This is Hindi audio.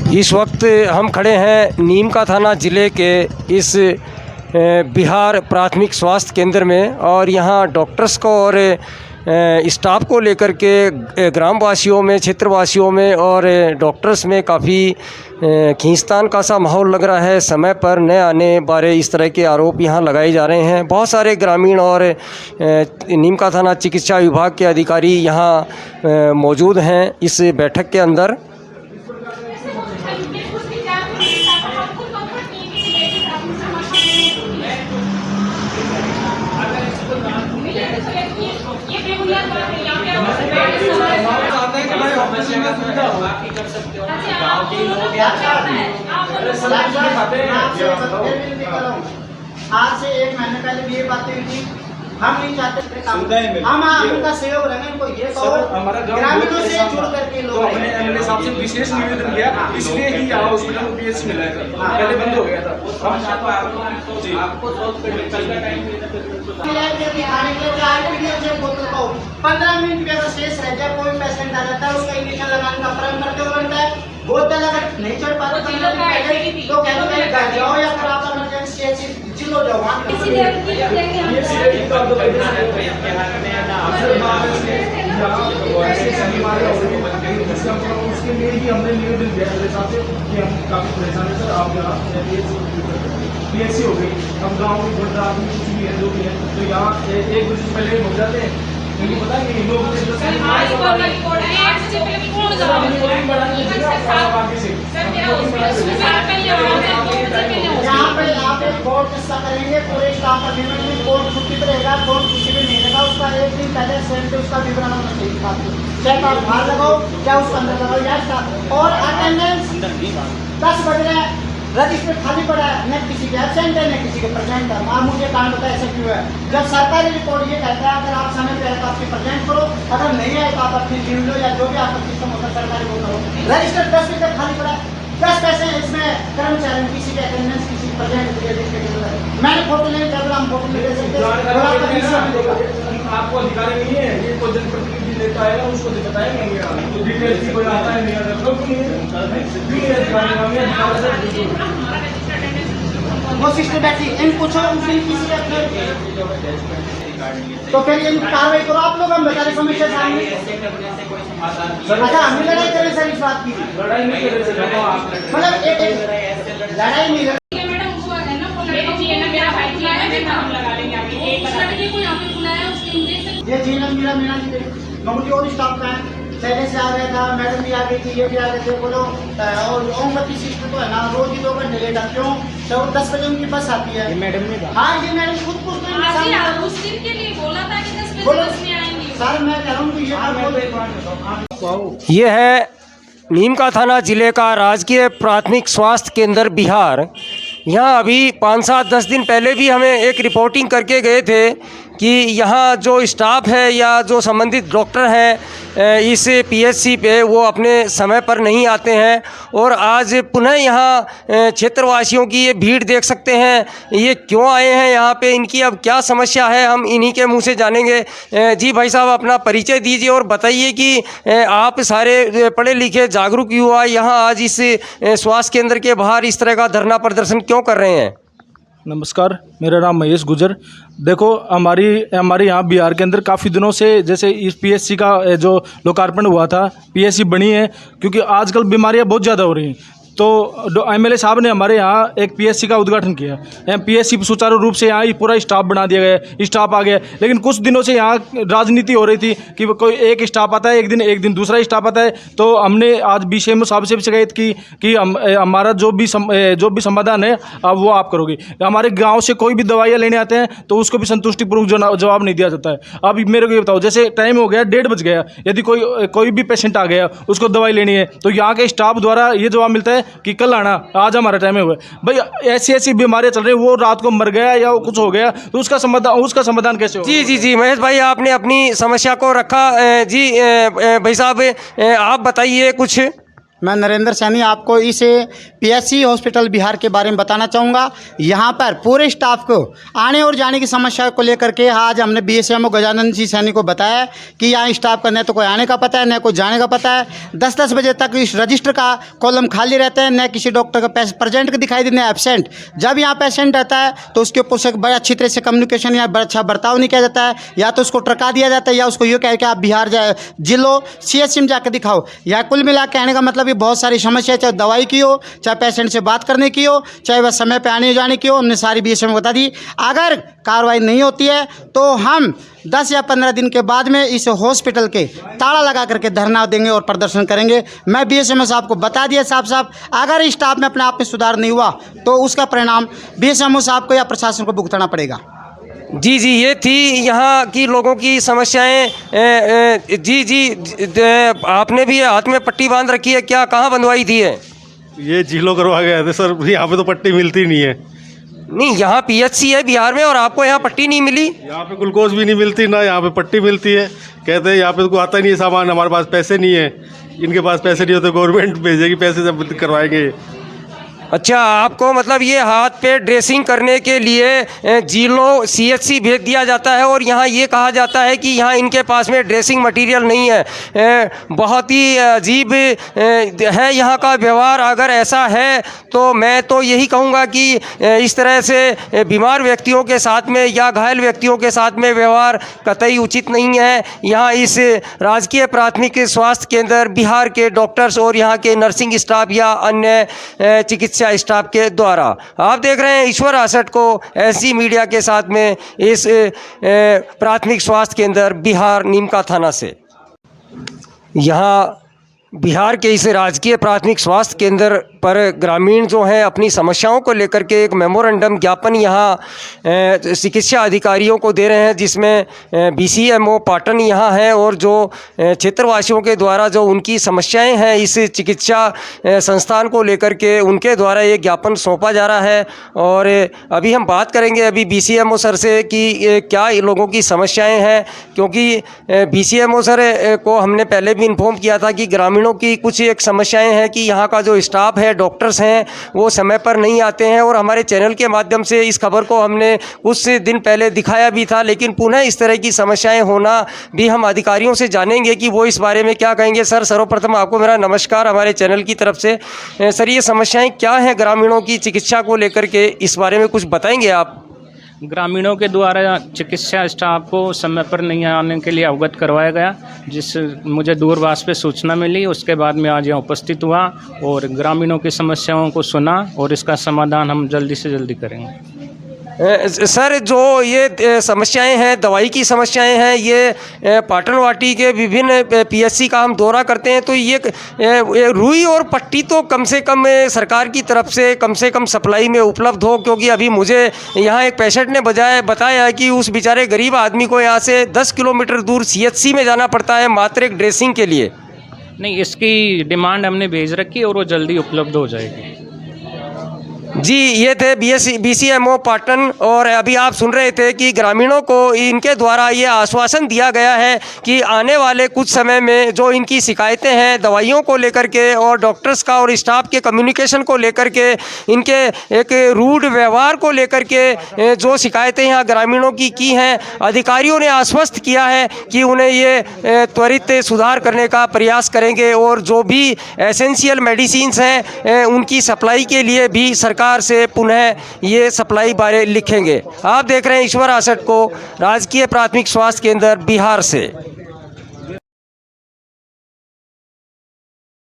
इस वक्त हम खड़े हैं नीम का थाना ज़िले के इस बिहार प्राथमिक स्वास्थ्य केंद्र में और यहाँ डॉक्टर्स को और स्टाफ को लेकर के ग्रामवासियों में, क्षेत्रवासियों में और डॉक्टर्स में काफ़ी खींचतान का सा माहौल लग रहा है। समय पर न आने बारे इस तरह के आरोप यहाँ लगाए जा रहे हैं। बहुत सारे ग्रामीण और नीम का थाना चिकित्सा विभाग के अधिकारी यहाँ मौजूद हैं इस बैठक के अंदर। आज से 1 महीने पहले भी ये बातें हुई थी। हम नहीं चाहते हम उनका सहयोग रहेंगे। इनको ये ग्रामीणों से जुड़ करके लोग हमने एमएलए साहब से विशेष निवेदन किया, इसलिए ही यहाँ हॉस्पिटल को पीएचसी मिला है। पहले बंद हो गया था। आपको 15 मिनट भी अगर शेष रह जाए, कोई पेशेंट आ जाता है, उसका इंजेक्शन लगाने का प्रण करते हुए बनता है। बोतल अगर नहीं चढ़ पाते तो कहते हैं घर जाओ या फिर आप इमरजेंसी जिलो जाओ। उसके लिए ही हमने निवेदन किया कि हम काफी परेशान है सर, आप यहाँ पीएचसी हो गई, हम गाँव में बढ़ रहा आदमी कुछ भी है जो भी है, तो यहाँ 1 बजे से पहले हो जाते हैं। क्योंकि पता है कि लोग यहाँ पे आप एक बोर्ड किस्सा करेंगे, पूरे स्टाफ का पेमेंट में बोर्ड छुट्टी पर रहेगा, बोर्ड किसी भी नहीं रहेगा। उसका 1 दिन पहले सेम पे उसका विवरण होना चाहिए था। चाहे आप बाहर लगाओ या उसके अंदर लगाओ या स्टाफ। और अटेंडेंस 10 बज रहे हैं, रजिस्टर खाली पड़ा है, न किसी के एब्सेंट है न किसी के प्रेजेंट है। आप मुझे कारण बताए ऐसा क्यों है? जब सरकारी रिपोर्ट ये कहता है अगर आप समय पे है तो आपके प्रेजेंट करो, अगर नहीं है तो आप अपनी लीव लो या जो भी आपका सिस्टम होता है सरकारी वो करो। रजिस्टर 10 बजे तक खाली पड़ा है, 10 पैसे इसमें कर्मचारी किसी के अटेंडेंस किसी प्रेजेंट मैंने फोटो लेने का हम फोटो ले सकते। आपको अधिकारी नहीं है, ये कोई जनप्रतिनिधि लेता है उसको बताएंगे तो डिटेल्स की कोई आता है नहीं आता वो सिस्टर बैठी इन पूछो उनसे किसी अपने तो फिर इन कार्रवाई करो आप लोग। हम बता रहे समस्या सामने। अच्छा हमने लड़ाई करें सर इस बात की? लड़ाई नहीं कर रहे, मतलब लड़ाई नहीं ये जीवन मेरा मीना जी नौकरी और स्टाफ का है। पहले से आ गया था, मैडम भी आ गई थी, ये भी आ गए थे। बोलो और ओमवती सिस्टर तो है ना, रोज ही 2 घंटे लेट आती हूँ। तो 10 बजे उनकी बस आती है। मैडम ने हाँ जी मैडम खुद कुछ सर मैं कह रहा हूँ ये है नीम का थाना ज़िले का राजकीय प्राथमिक स्वास्थ्य केंद्र बिहार। यहाँ अभी 5-7-10 दिन पहले भी हमें एक रिपोर्टिंग करके गए थे कि यहाँ जो स्टाफ है या जो संबंधित डॉक्टर हैं इस पीएचसी पे वो अपने समय पर नहीं आते हैं। और आज पुनः यहाँ क्षेत्रवासियों की ये भीड़ देख सकते हैं। ये क्यों आए हैं यहाँ पे, इनकी अब क्या समस्या है, हम इन्हीं के मुंह से जानेंगे। जी भाई साहब अपना परिचय दीजिए और बताइए कि आप सारे पढ़े लिखे जागरूक युवा यहाँ आज इस स्वास्थ्य केंद्र के बाहर इस तरह का धरना प्रदर्शन क्यों कर रहे हैं? नमस्कार, मेरा नाम महेश गुजर। देखो हमारे यहाँ बिहार के अंदर काफ़ी दिनों से जैसे इस पीएचसी का जो लोकार्पण हुआ था, पीएचसी बनी है क्योंकि आजकल बीमारियाँ बहुत ज़्यादा हो रही हैं। तो एमएलए साहब ने हमारे यहाँ एक पीएचसी का उद्घाटन किया। पीएचसी सुचारू रूप से यहाँ पूरा स्टाफ बना दिया गया, स्टाफ आ गया। लेकिन कुछ दिनों से यहाँ राजनीति हो रही थी कि कोई एक स्टाफ आता है, एक दिन दूसरा स्टाफ आता है। तो हमने आज बीसीएम साहब से भी शिकायत की कि हमारा जो भी समाधान है अब वो आप करोगे। हमारे गाँव से कोई भी दवाइयाँ लेने आते हैं तो उसको भी संतुष्टिपूर्वक जवाब नहीं दिया जाता है। अब मेरे को ये बताओ, जैसे टाइम हो गया 1:30 बज गया, यदि कोई भी पेशेंट आ गया उसको दवाई लेनी है तो यहाँ के स्टाफ द्वारा ये जवाब मिलता है कि कल आना, आज हमारा टाइम हुआ। भाई ऐसी बीमारियां चल रही, वो रात को मर गया या कुछ हो गया तो उसका समाधान कैसे होगा? जी महेश भाई आपने अपनी समस्या को रखा। जी भाई साहब आप बताइए कुछ। मैं नरेंद्र सैनी आपको इस पीएचसी हॉस्पिटल बिहार के बारे में बताना चाहूँगा। यहाँ पर पूरे स्टाफ को आने और जाने की समस्या को लेकर के आज हमने बीएसएमओ गजानंद जी सैनी को बताया कि यहाँ स्टाफ का न तो कोई आने का पता है न कोई जाने का पता है। 10-10 बजे तक इस रजिस्टर का कॉलम खाली रहता है, न किसी डॉक्टर का प्रेजेंट दिखाई देते हैं एब्सेंट। जब यहाँ पेशेंट रहता है तो उसके ऊपर से बड़ा अच्छी तरह से कम्युनिकेशन या बड़ा अच्छा बर्ताव नहीं किया जाता है, या तो उसको ट्रका दिया जाता है या उसको ये कह के आप बिहार जिलो CHC में जाकर दिखाओ। या कुल मिला के कहने का मतलब ये बहुत सारी समस्या, चाहे दवाई की हो, चाहे पेशेंट से बात करने की हो, चाहे वह समय पे आने जाने की हो, हमने सारी बीएसएमओ बता दी। अगर कार्रवाई नहीं होती है तो हम 10 या 15 दिन के बाद में इस हॉस्पिटल के ताला लगा करके धरना देंगे और प्रदर्शन करेंगे। मैं बीएसएमओ साहब को बता दिया साफ, अगर स्टाफ में अपने आप में सुधार नहीं हुआ तो उसका परिणाम बीएसएमओ साहब को या प्रशासन को भुगतना पड़ेगा। जी, ये थी यहाँ की लोगों की समस्याएं। आपने भी हाथ में पट्टी बांध रखी है, क्या कहाँ बंधवाई थी है? ये जिलो करवा गए थे सर, यहाँ पे तो पट्टी मिलती नहीं है। नहीं, यहाँ PHC है बिहार में और आपको यहाँ पट्टी नहीं मिली? यहाँ पे ग्लूकोज भी नहीं मिलती ना यहाँ पे पट्टी मिलती है। कहते हैं यहाँ पे तो आता ही नहीं है सामान, हमारे पास पैसे नहीं है। इनके पास पैसे नहीं होते, गवर्नमेंट भेजेगी पैसे, जब करवाएंगे। अच्छा, आपको मतलब ये हाथ पे ड्रेसिंग करने के लिए जिलो CHC भेज दिया जाता है और यहाँ ये कहा जाता है कि यहाँ इनके पास में ड्रेसिंग मटेरियल नहीं है। बहुत ही अजीब है यहाँ का व्यवहार। अगर ऐसा है तो मैं तो यही कहूँगा कि इस तरह से बीमार व्यक्तियों के साथ में या घायल व्यक्तियों के साथ में व्यवहार कतई उचित नहीं है। यहाँ इस राजकीय प्राथमिक स्वास्थ्य केंद्र बिहार के डॉक्टर्स और यहाँ के नर्सिंग स्टाफ या अन्य चिकित्सा स्टाफ के द्वारा। आप देख रहे हैं ईश्वर आसट को SG मीडिया के साथ में इस प्राथमिक स्वास्थ्य केंद्र बिहार नीमका थाना से। यहाँ बिहार के इस राजकीय प्राथमिक स्वास्थ्य केंद्र पर ग्रामीण जो हैं अपनी समस्याओं को लेकर के एक मेमोरेंडम ज्ञापन यहाँ चिकित्सा अधिकारियों को दे रहे हैं, जिसमें BCMO पाटन यहाँ है और जो क्षेत्रवासियों के द्वारा जो उनकी समस्याएं हैं इस चिकित्सा संस्थान को लेकर के उनके द्वारा ये ज्ञापन सौंपा जा रहा है। और अभी हम बात करेंगे अभी BCMO सर से कि क्या लोगों की समस्याएँ हैं, क्योंकि BCMO सर को हमने पहले भी इन्फॉर्म किया था कि ग्रामीणों की कुछ एक समस्याएं हैं कि यहाँ का जो स्टाफ है, डॉक्टर्स हैं, वो समय पर नहीं आते हैं। और हमारे चैनल के माध्यम से इस खबर को हमने कुछ दिन पहले दिखाया भी था, लेकिन पुनः इस तरह की समस्याएं होना भी हम अधिकारियों से जानेंगे कि वो इस बारे में क्या कहेंगे। सर, सर्वप्रथम आपको मेरा नमस्कार हमारे चैनल की तरफ से। सर, ये समस्याएँ क्या हैं ग्रामीणों की चिकित्सा को लेकर के, इस बारे में कुछ बताएँगे आप? ग्रामीणों के द्वारा चिकित्सा स्टाफ को समय पर नहीं आने के लिए अवगत करवाया गया, जिससे मुझे दूरभाष पे सूचना मिली। उसके बाद मैं आज यहाँ उपस्थित हुआ और ग्रामीणों की समस्याओं को सुना और इसका समाधान हम जल्दी से जल्दी करेंगे। सर, जो ये समस्याएं हैं, दवाई की समस्याएं हैं, ये पाटनवाटी के विभिन्न PHC का हम दौरा करते हैं तो ये रुई और पट्टी तो कम से कम सरकार की तरफ से कम सप्लाई में उपलब्ध हो, क्योंकि अभी मुझे यहाँ एक पेशेंट ने बताया कि उस बेचारे गरीब आदमी को यहाँ से 10 किलोमीटर दूर CHC में जाना पड़ता है मात्र एक ड्रेसिंग के लिए। नहीं, इसकी डिमांड हमने भेज रखी और वो जल्दी उपलब्ध हो जाएगी। जी, ये थे BCMO पाटन। और अभी आप सुन रहे थे कि ग्रामीणों को इनके द्वारा ये आश्वासन दिया गया है कि आने वाले कुछ समय में जो इनकी शिकायतें हैं दवाइयों को लेकर के और डॉक्टर्स का और स्टाफ के कम्युनिकेशन को लेकर के, इनके एक रूड व्यवहार को लेकर के जो शिकायतें यहाँ ग्रामीणों की हैं, अधिकारियों ने आश्वस्त किया है कि उन्हें ये त्वरित सुधार करने का प्रयास करेंगे और जो भी एसेंशियल मेडिसिन्स हैं उनकी सप्लाई के लिए भी सरकार से पुनः ये सप्लाई बारे लिखेंगे। आप देख रहे हैं ईश्वर आसट को, राजकीय प्राथमिक स्वास्थ्य केंद्र बिहार से।